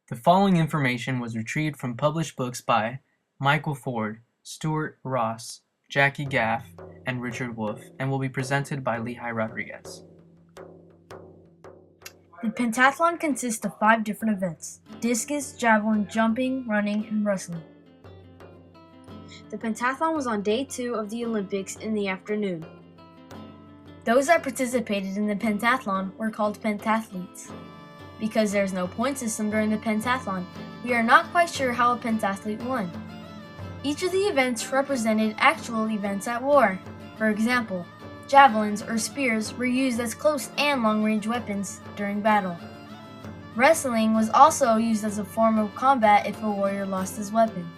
The following information was retrieved from published books by Michael Ford, Stuart Ross, Jackie Gaff, and Richard Wolff, and will be presented by Lehi Rodriguez. The pentathlon consists of 5 different events: discus, javelin, jumping, running, and wrestling. The pentathlon was on day 2 of the Olympics in the afternoon. Those that participated in the pentathlon were called pentathletes. Because there is no point system during the pentathlon, we are not quite sure how a pentathlete won. Each of the events represented actual events at war. For example, javelins or spears were used as close and long-range weapons during battle. Wrestling was also used as a form of combat if a warrior lost his weapon,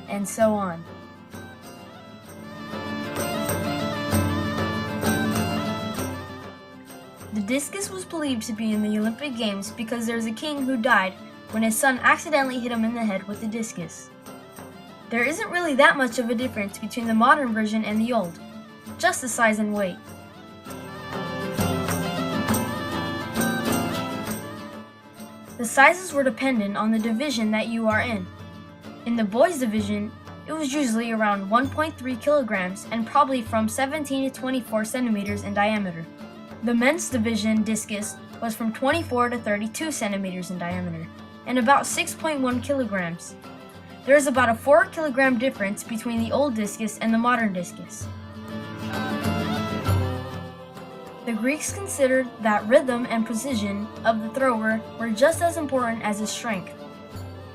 and so on. The discus was believed to be in the Olympic Games because there was a king who died when his son accidentally hit him in the head with a discus. There isn't really that much of a difference between the modern version and the old, just the size and weight. The sizes were dependent on the division that you are in. In the boys division, it was usually around 1.3 kilograms and probably from 17 to 24 centimeters in diameter. The men's division discus was from 24 to 32 centimeters in diameter and about 6.1 kilograms. There is about a 4 kilogram difference between the old discus and the modern discus. The Greeks considered that rhythm and precision of the thrower were just as important as his strength.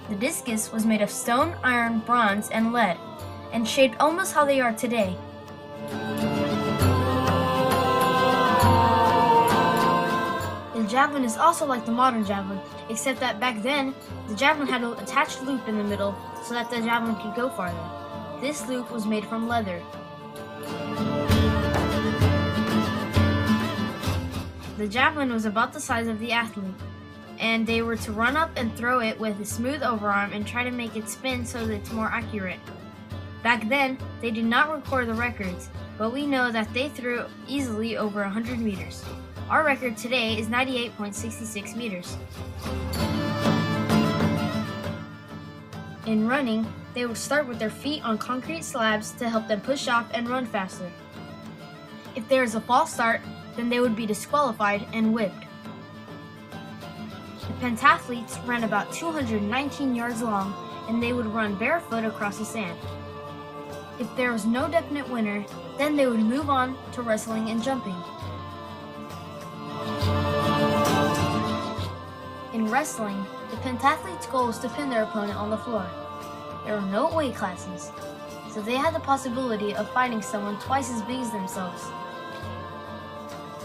The discus was made of stone, iron, bronze, and lead, and shaped almost how they are today. The javelin is also like the modern javelin, except that back then, the javelin had an attached loop in the middle so that the javelin could go farther. This loop was made from leather. The javelin was about the size of the athlete, and they were to run up and throw it with a smooth overarm and try to make it spin so that it's more accurate. Back then, they did not record the records, but we know that they threw easily over 100 meters. Our record today is 98.66 meters. In running, they would start with their feet on concrete slabs to help them push off and run faster. If there is a false start, then they would be disqualified and whipped. The pentathletes ran about 219 yards long, and they would run barefoot across the sand. If there was no definite winner, then they would move on to wrestling and jumping. In wrestling, the pentathlete's goal was to pin their opponent on the floor. There were no weight classes, so they had the possibility of fighting someone twice as big as themselves.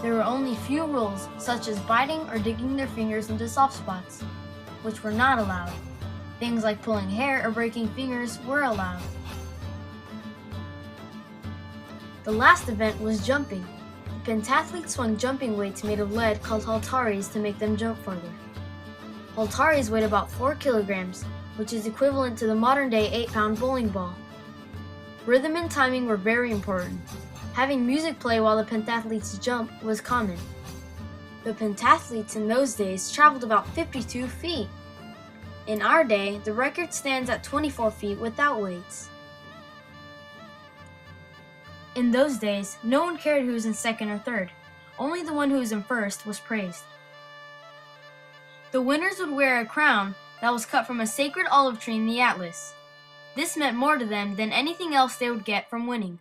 There were only few rules, such as biting or digging their fingers into soft spots, which were not allowed. Things like pulling hair or breaking fingers were allowed. The last event was jumping. The pentathletes swung jumping weights made of lead called haltares to make them jump further. Haltares weighed about 4 kilograms, which is equivalent to the modern-day 8-pound bowling ball. Rhythm and timing were very important. Having music play while the pentathletes jump was common. The pentathletes in those days traveled about 52 feet. In our day, the record stands at 24 feet without weights. In those days, no one cared who was in second or third. Only the one who was in first was praised. The winners would wear a crown that was cut from a sacred olive tree in the Atlas. This meant more to them than anything else they would get from winning.